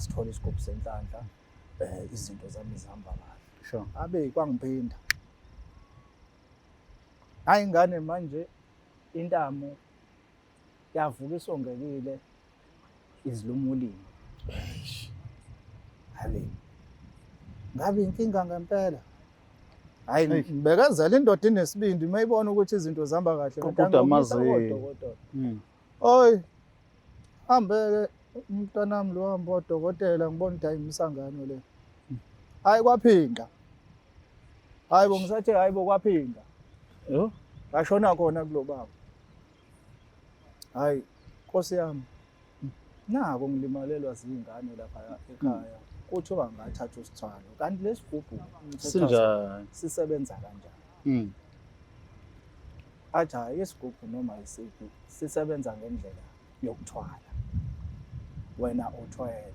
ngasithola isigubhu senhlanhla izinto zami zihamba kahle. Sure. Abe kwangiphinda. Hayi ingane manje intamo yavuka isongekile izilumulini. Hayi. Ngabe inkinga ngempela. Hayi ngibekezela indoda inesibindi mayibona ukuthi izinto zihamba kahle Qhuqhuda Oy. Hambe umntanami lo hamba odokotela ngibona ukuthi ayimisa ngane le. Hayi kwaphinda. Hayi bo ngisathi hayi bo kwaphinda. Yo. Ngashona khona kulo baba. Hayi Nkosi yami. Nako ngilimalelwa zingane lapha ekhaya. Kuthiwa ngathatha usithwalo. Kanti lesigubhu sinjani? Sisebenza kanjani? Athi hayi isigubhu noma isiphi sisebenza ngendlela yokuthwala. Wena uthwele.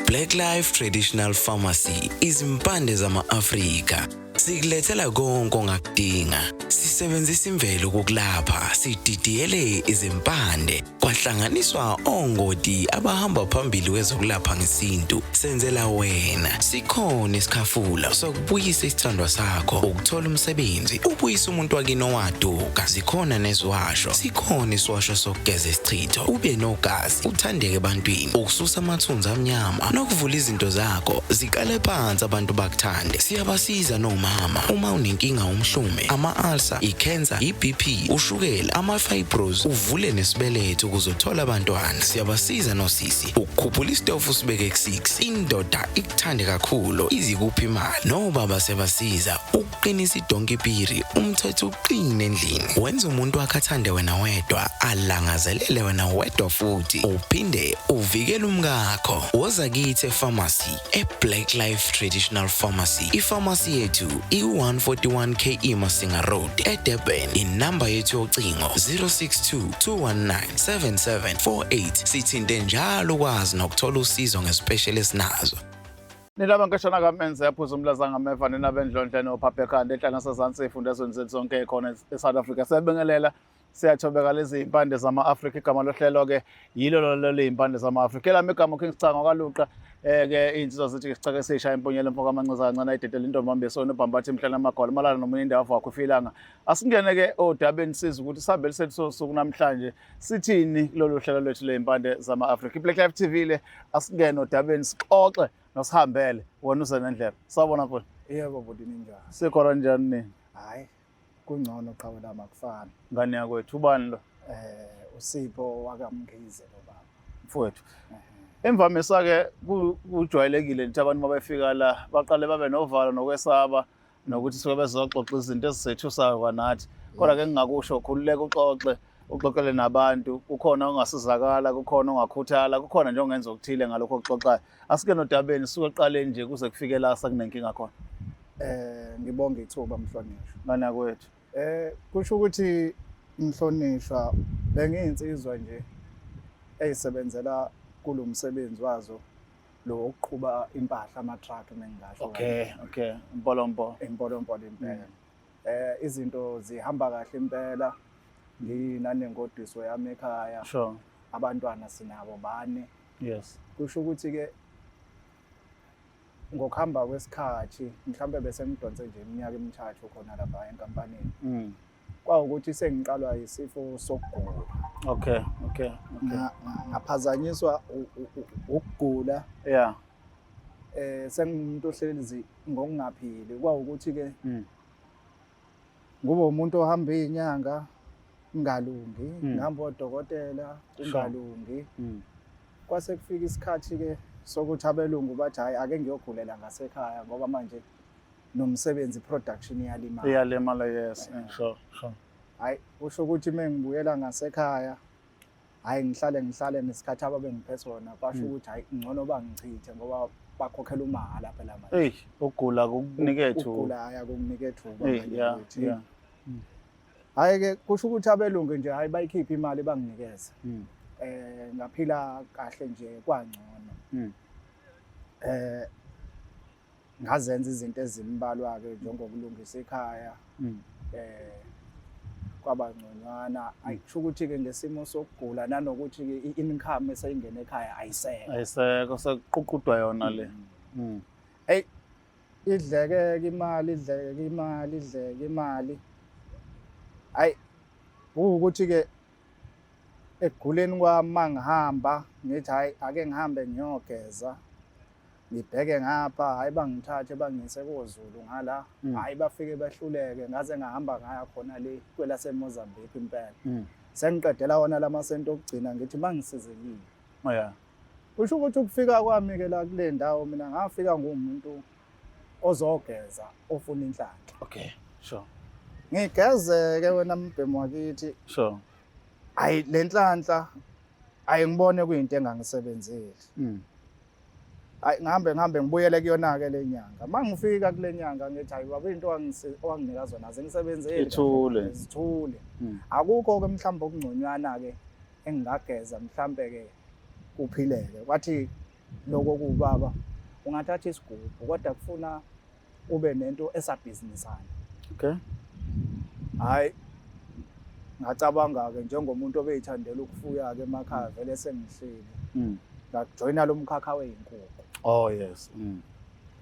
Black Life Traditional Pharmacy izimpande zama-Afrika. Sikulethela konke ongakudinga. Sisebenzisa imvelo ukulapha, sididiyele izimpande. Kwahlanganiswa ongoti abahamba phambili kwezokulapha ngesintu. Senzela wena. Sikhona isikhafula sokubuyisa isithandwa sakho, ukuthola umsebenzi, ubuyisa umuntu wakini owaduka. Sikhona nezwasho. Sikhona iswasho sokugeza isichitho. Ube nogazi, uthandeke ebantwini, ukususa amathunzi amnyama, nokuvula izinto zakho zikale phansi abantu bakuthande. Siyabasiza nomama uma unenkinga umhlume, ama-ulcer, i-cancer, i-BP, ushukela, ama-fibros, uvule nesibeletho ukuzothola abantwana. Siyabasiza nosisi ukukhuphula isitofu sibeke ku6, indoda ikuthande kakhulu izikuphi imali. Nobaba sebasiza ukuqinisa idonkipiri, umthetho uqine endlini. Wenza umuntu wakhe athande wena wedwa, alangazelele wena wedwa futhi uphinde uvikele umkakho. Woza kithi epharmacy eBlack Life Traditional Pharmacy. Ipharmacy yethu i-141 KE Masinga Road eDurban. Inamba yethu yocingo 062 219 7748. Sithinte njalo ukwazi nokuthola usizo nge-specialist nazo. Nilaba nkashana kamenze yaphuza umlaza ngameva ninabendlonhle nophaphe ekhanda ehlanga sezantsi efundezweni zethu zonke ekhona eSouth Africa. Siyabengelela siyathobeka lezi impande zama-Afrika. Igama lohlelo ke yilo lelo impande zama-Afrika. Elami igama King Sicanga kwaluqa ke insizwa zithi sicake esishaya impunyelo mfoka amancaza kancane ayidedela intombi yesona ubhambathi emhlana amagwala malana nomunye indawo wakho ifilanga. Asingene ke odabeni siza ukuthi sabeli sethu sosuku namhlanje sithini kulolu hlelo lwethu leimpande zama-Afrika. iBlack Life TV le asingene odabeni sixoxe nosihambele wona uze nendlela. Sawubona mfowethu. Yebo bodi ninjani? Sikhona njani nini? Hayi kungcono qhawe lama kufana. Ngane yakwethu ubani lo? Usipho wakamngize lo baba. Mfowethu. Emvamisa ke kujwayelekile nje abantu mabefika la baqale babe novalo nokwesaba nokuthi soke bezoxoxa izinto ezisethusayo kwanathi. Kodwa ke ngingakusho khululeka uxoxe uxoxele nabantu, kukhona ongasizakala, kukhona ongakhuthala, kukhona nje ongenza okuthile ngalokho okuxoxayo. Asike nodabeni suke eqaleni nje kuze kufike la sakunenkinga khona. Ngibonge ithuba mhlonishwa. Ngane yakwethu. Kusho ukuthi mhlonishwa bengiyinsizwa nje eyisebenzela kulo msebenzi wazo lo ukuqhuba impahla ama-truck mengingasho. Okay. Impolompo impela. Izinto zihamba kahle impela. Nginanengodiso yami ekhaya. Sure. Abantwana sinabo 4. Yes. Kusho ukuthi ke ngokuhamba kwesikhathi mhlambe bese ngidonse nje iminyaka emithathu khona lapha enkampanini. Kwawukuthi sengiqalwa isifo sokugula. Okay. Ngaphazanyiswa ukugula. Yeah. Sengumuntu ohlezi ngokungaphili. Kwawukuthi ke ngube umuntu ohamba izinyanga ngalungi, ngihamba odokotela kungalungi. Kwase kufika isikhathi ke sokuthi abelungu bathi hayi ake ngiyogulela ngasekhaya ngoba manje nomsebenzi production iyalimala. Yes. Sure. Hayi usho ukuthi mengibuyela ngasekhaya hayi ngihlale nesikhathi ababengiphe sona basho ukuthi hayi ngcono bangichithe ngoba bakhokhela umahala phela manje. Ukugula kukunikethu. Ukugula ayakunikethu Yeah. Hayi ke kusho ukuthi abelungu nje hayi bayikhipha imali banginikeza. Ngaphila kahle nje kwangcono. ngazenza izinto ezimbalwa-ke njengokulungisa ikhaya kwaba ngconywana. Ayisho ukuthi-ke ngesimo sokugula nanokuthi-ke i-income eseyingena ekhaya ayisekho sekuqhuqhudwa yona le. Eyi, idleke imali. Hayi, ukuthi-ke ekuguleni kwami mangihamba ngithi hayi ake ngihambe ngiyogeza ngibheke ngapha, hayi bangithathe bangise koZulu ngala, hayi bafike behluleke ngaze ngahamba ngaya khona le kwelaseMozambique impela. Sengiqedela wona lamasenti okugcina ngithi mangisizekile. Yeah. Kusho ukuthi ukufika kwami-ke la kule ndawo mina ngafika ngumuntu ozogeza ofuna inhlanhla. Okay, sure. Ngigeze-ke wena mbhemu wakithi. Sure. Hayi le nhlanhla ayingibone kuyinto engangisebenzeli. Hayi ngihambe ngibuyele kuyona-ke le nyanga. Mangifika kule nyanga ngithi hayi baba into owanginika zona azingisebenzeli. Zithule. Akukho-ke mhlawumbe okungconywana-ke engingageza mhlawumbe-ke kuphileke. Kwathi lokho kubaba ungathatha isigubhu kodwa kufuna ube nento esabhizinisana. Okay. Hayi ngacabanga-ke njengomuntu obeyithandela ukufuya-ke emakhaya vele sengihleli. Ngajoyina lo mkhakha wey'nkukhu. Oh yes.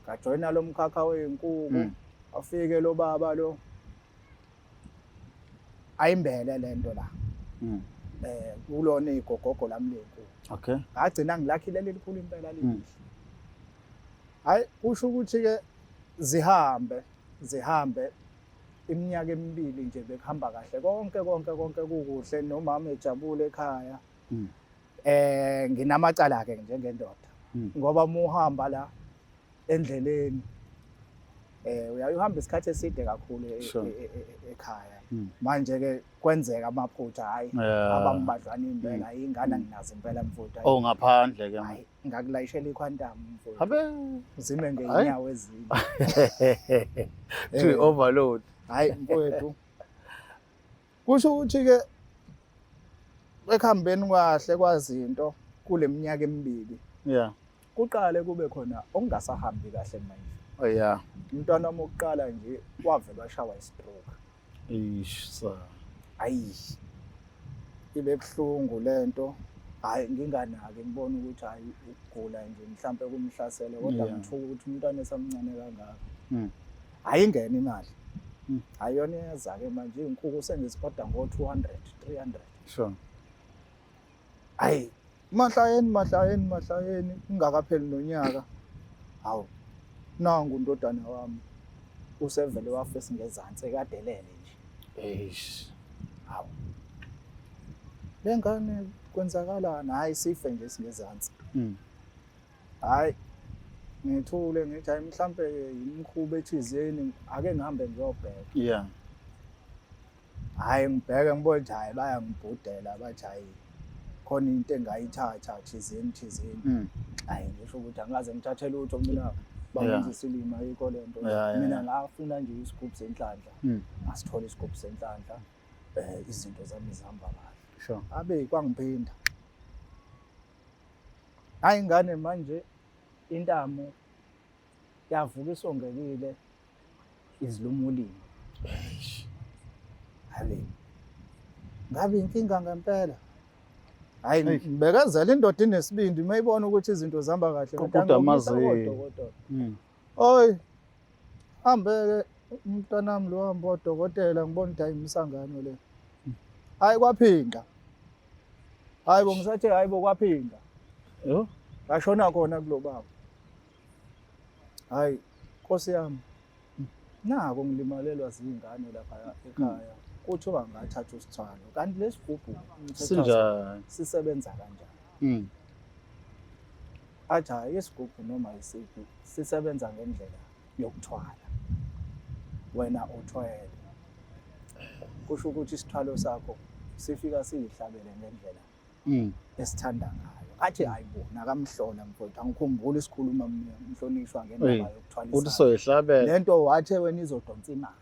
Ngajoyina lo mkhakha wey'nkukhu. Afike lo baba lo ayimbele lento la. Kulona igogogo lami lenkukhu. Okay. Ngagcina ngilakhile lelikhulu impela lihle. Hayi kusho ukuthi-ke zihambe iminyaka emibili nje bekuhamba kahle konke kukuhle nomama ejabule ekhaya. Nginamacala-ke njengendoda ngoba uma uhamba la endleleni uyaye uhamba isikhathi eside kakhulu ekhaya. Manje-ke kwenzeka amaphutha, hayi abangibadlwana impela, iy'ngane nginazo impela mfuthu. Oh ngaphandle-ke. Hayi ngakulayishela ikhwantamu mfuthu. Habe. Zime ngey'nyawo ezinye. Overload. Hayi mfowethu. Kusho ukuthi-ke ekuhambeni kahle kwazinto kule minyaka emibili. Yeah. Kuqale kube khona okungasahambi kahle manje. Oh yeah. Umntwana wami wokuqala nje wavele washawa istroke. Sir. Hayi. Ibe buhlungu lento. Hayi nginganaki ngibona ukuthi hayi ukugula nje mhlambe kumhlasele kodwa ngithuka ukuthi umntwana esamncane kangaka. Ayingena imali. Ayona yeza-ke manje iy'nkukhu sengizikoda ngo-200, 300. Sure. Hayi mahlayeni kungakapheli nonyaka. Hawu nangu undodana wami usevele wafa esingezansi ekadelele nje. Hawu le ngane kwenzakalani? Hayi sife nje singezansi. Hayi ngithule ngithi hayi mhlambe imikhuba ethizeni ake ngihambe ngiyobheka. Yeah. Hayi ngibheke ngibona ukuthi hayi bayangibhudela bathi hayi khona into engayithatha thizeni. Hayi ngisho ukuthi angaze ngithathe lutho mina bangenza isilima yikho lento. Mina ngafuna nje isigubhu senhlanhla. Ngasithola isigubhu senhlanhla. Izinto zami zihamba kahle. Sure. Abe kwangiphinda. Hayi ngane manje intamo yavuka isongekile izilumulini. Hayi ngabe inkinga ngempela. Hayi ngibekezela indoda inesibindi mayibona ukuthi izinto zihamba kahle kodwa amazi. Oy hambe umntwana wami lo hamba odokotela ngibona ukuthi ayimsangano le. Hayi kwaphinda. Hayi bongisathi hayi bokwaphinda. Yo Ngashona khona kulo baba. Hayi Nkosi yami. Nako ngilimalelwa zingane lapha ekhaya. Kuthiwa ngathatha usithwalo kanti lesigubhu sinjani sisebenza kanjani? Athi hayi isigubhu noma isiphi sisebenza ngendlela yokuthwala. Wena uthwele. Kusho ukuthi isithwalo sakho sifika siyihlabele ngendlela esithanda ngayo. Athi hayi bona akamhlola mfowethu angikhumbuli isikhuluma mhlonishwa ngendaba yokuthwalisa. Uthi soyihlabela. Lento wathe wena izodonsa imali.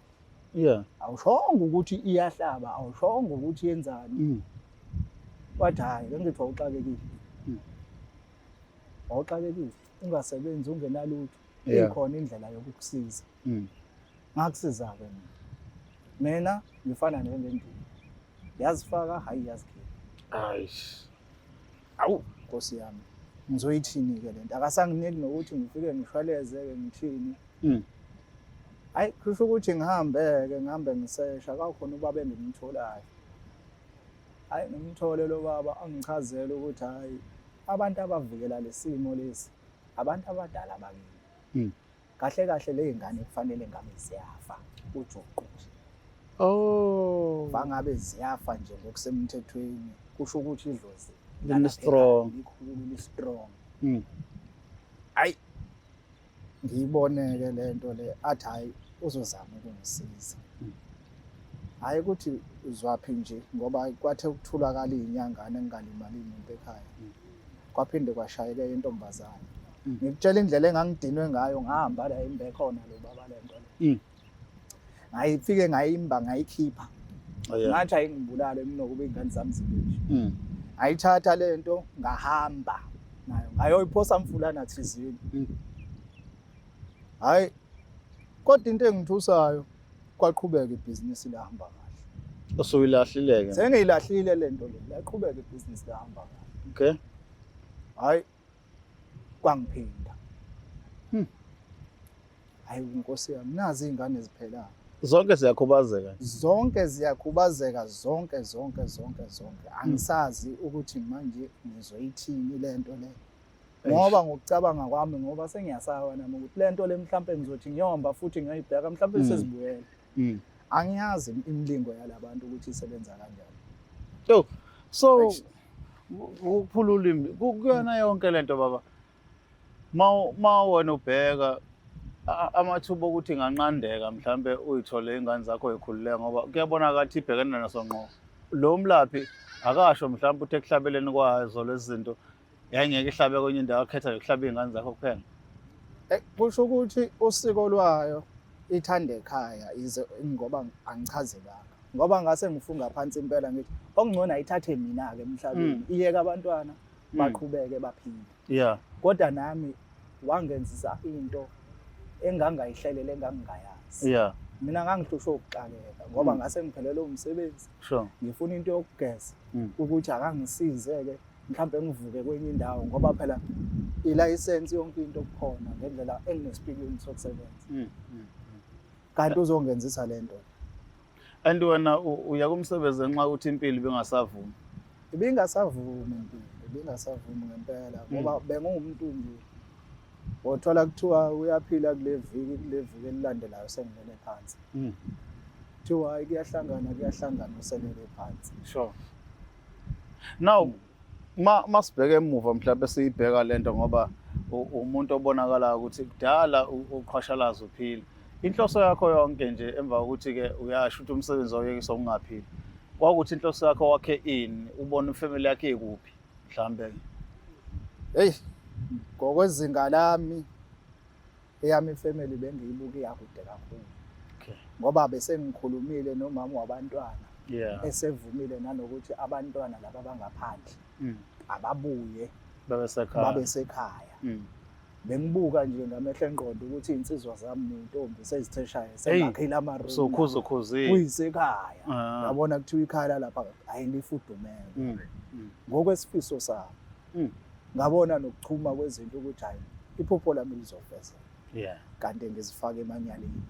Yeah. Awushongo ukuthi iyahlaba, awushongo ukuthi yenzani. Wathi hayi ngithi wawuxakekile. Wawuxakekile. ungasebenzi ungenalutho Yeah. ikhona indlela yokukusiza. Mm. Ngakusiza-ke mina ngifana nengendini yazifaka hayi yazikhipha. Aish. Awu Nkosi yami ngizoyithini-ke lento akasanginiki nokuthi ngifike ngishwaleze-ke ngithini. Hayi kusho ukuthi ngihambe ngisesha akakhona ubaba engimtholayo. Hayi ngimthole lo baba angichazele ukuthi hayi abantu abavikela lesimo lesi abantu abadala bakini. Kahle kahle lezingane kufanele ngabe ziyafa uJoqo nje. Oh. Bangabe ziyafa nje ngokusemthethweni kusho ukuthi idlozi Lini strong. ikhulu li strong. Hayi Ngiyiboneke lento le athi hayi uzozama ukungisiza. Hayi ukuthi uzwaphi nje ngoba kwathe ukuthulakala izinyangane engalimali umuntu ekhaya. Kwaphinde kwashayeka intombazana. Ngikutshela indlela engangidinwe ngayo ngahamba la imbe khona lo baba lento le. Ngayifike ngayimba ngayikhipha. Ngathi ayingibulale mina ngoba ingane zami zibili. Ayithatha lento ngahamba nayo ngayoyiphosa mfulana thizini. Hayi kodwa into engithusayo kwaqhubeka ibhizinisi lahamba kahle. Usuyilahlileke. Sengiyilahlile lento le laqhubeka ibhizinisi lahamba kahle. Okay. Hayi kwangiphinda. Hayi Nkosi yami nazi izingane ziphelayo. Zonke ziyakhubazeka. Zonke ziyakhubazeka zonke. Angisazi ukuthi manje ngizoyithini lento le. Ngoba ngokucabanga kwami ngoba sengiyasaba nami ukuthi lento le mhlambe ngizothi ngiyomba futhi ngiyibheka mhlambe sezibuyela. Angiyazi imilingo yalabantu ukuthi isebenza kanjani. Yo, so ukuphula ulimi kuyona yonke lento baba. Ma wena ubheka amathuba ukuthi inganqandeka mhlambe uyithole ingane zakho ezikhululeka ngoba kuyabonakala ukuthi ibhekene naso ngqo. Lo mlaphi akasho mhlambe ukuthi ekuhlabeleni kwazo lezi zinto yayingeke ihlabe kwenye indawo akhetha ukuhlaba izingane zakho kuphela. Kusho ukuthi usiko lwayo ithanda ekhaya ize ngoba angichazelanga. Ngoba ngase ngifunga phansi impela ngithi okungcono ayithathe mina ke emhlabeni iyeke abantwana baqhubeke baphile. Yeah. Kodwa nami wangenzisa into engangayihlelele engangayazi. Yeah. Mina ngangihlushwa ukuxakeka ngoba ngase ngiphelele umsebenzi. Sure. Ngifuna into yokugeza ukuthi akangisizeke mhlambe ngivuke kwenye indawo ngoba phela ilicense yonke into kukhona ngendlela enginespiliyoni sokusebenza. Kanti uzongenzisa lento. And wena uya kumsebenzi nxa uthi impilo bengasavumi. Ibingasavumi impilo, ibingasavumi ngempela ngoba bengumuntu nje. Wothola kuthiwa uyaphila kule viki elilandelayo sengilele phansi. Kuthiwa kuyahlangana uselele phansi. Sure. Now masibheke emuva mhlawumbe siyibheka lento ngoba umuntu obonakala ukuthi kudala uqhashalaza uphila. Inhloso yakho yonke nje emva kokuthi ke uyasho ukuthi umsebenzi awuyekisa ungaphili. Kwakuthi inhloso yakho wakhe ini ubona ifamily yakhe ikuphi mhlambe. Hey ngokwezinga lami eyami ifamily bengiyibuka yakude kakhulu. Okay. Ngoba bese ngikhulumile nomama wabantwana. Yeah. Esevumile nanokuthi abantwana laba bangaphandle ababuye babesekhaya. Bengibuka nje ngamehlo engqondo ukuthi insizwa zami nentombi sezitheshaye sengakhila amaroom. So khuzukhuzi. Kuyisekhaya. Yabona kuthiwa ikhaya lapha ayilifudumele. Ngokwesifiso sami. Ngabona nokuchuma kwezinto ukuthi hayi iphupho lami lizofeza. Yeah. Kanti ngizifaka emanyaleni.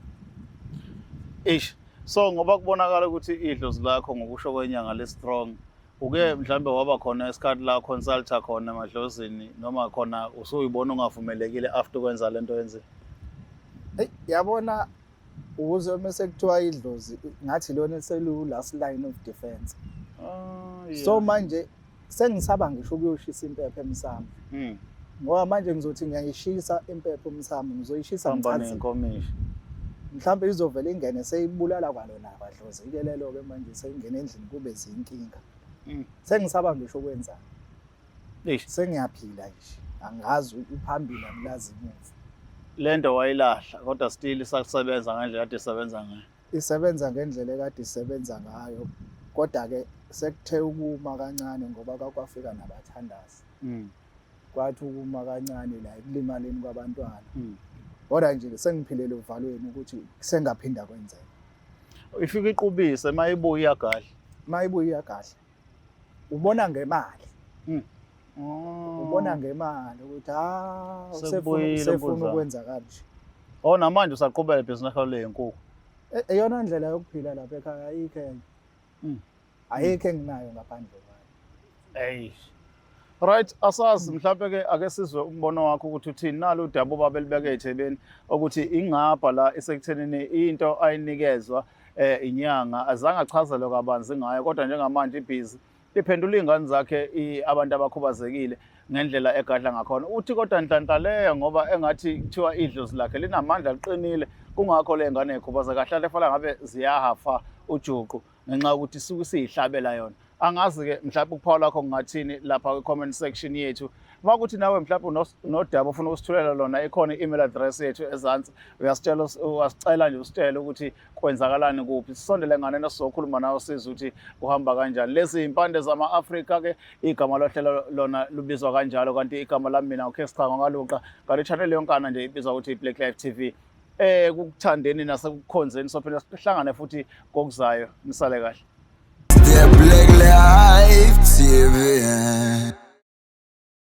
So ngoba kubonakala ukuthi idlozi lakho ngokusho kwenyanga le strong uke mhlambe waba khona isikhathi la consulta khona emadlozini noma khona usuyibona ungavumelekile after kwenza lento yenze. Hey yabona ukuze mase kuthiwa idlozi ngathi lona selu last line of defense. Yeah. So manje sengisaba ngisho ukuyoshisa impepho emsamo. Ngoba manje ngizothi ngiyayishisa impepho emsamo ngizoyishisa ngenkomishi. Mhlambe izovela ingene seyibulala kwalona abadlozi ikelelo ke manje seyingena endlini kube zinkinga. Sengisaba ngisho ukwenza. Sengiyaphila nje angazi uphambili angilazi imuva. Lento wayilahla kodwa still isasebenza ngendlela kade isebenza ngayo. Isebenza ngendlela ekade isebenza ngayo kodwa ke sekuthe ukuma kancane ngoba kwakwafika nabathandazi. kwathi ukuma kancane la ekulimaleni kwabantwana. Kodwa nje sengiphilele uvalweni ukuthi sengaphinda kwenzeka. Ifika iqubise mayibuya iyagahle. Mayibuya iyagahle. Ubona ngemali. Ubona ngemali ukuthi usefuna ukwenza kanje. Namanje usaqhubeka ibhizinisi lakho leyinkukhu. Eyona ndlela yokuphila lapha ekhaya ayikho enye. Ayikho enginayo ngaphandle kwayo. Right, asazi mhlawumbe ke ake sizwe umbono wakho ukuthi uthini nalo udaba babelibeke eThebeni ukuthi ingapha la esekuthenini into ayinikezwa inyanga azange achazelwe kabanzi ngayo kodwa njengamanje ibhizi iphendula ingane zakhe abantu abakhubazekile ngendlela egadla ngakhona. Uthi kodwa nhlanhla leyo ngoba engathi kuthiwa idlozi lakhe linamandla liqinile kungakho le ngane ekhubazeka kahle efala ngabe ziyahafa ujuqu ngenxa ukuthi suku siyihlabela yona. Angazi ke mhlawumbe ukuphawula lakho kungathini lapha kwi-comment section yethu. Makuthi nawe mhlawumbe unodaba ufuna usithulela lona ikhona i-email address yethu ezansi uyasicela nje usitele ukuthi kwenzakalani kuphi. Sisondele nganeno sizokhuluma nawe sizwe ukuthi kuhamba kanjani. Lezi impande zama-Afrika ke igama lohlelo lona lubizwa kanjalo kanti igama lami mina uKhesichanga Ngaluqa kanti i-channel yonkana nje ibizwa ukuthi Black Life TV. Kukuthandeni nasekukhonzeni sophela sihlangane futhi kokuzayo nisale kahle. The Black Life TV.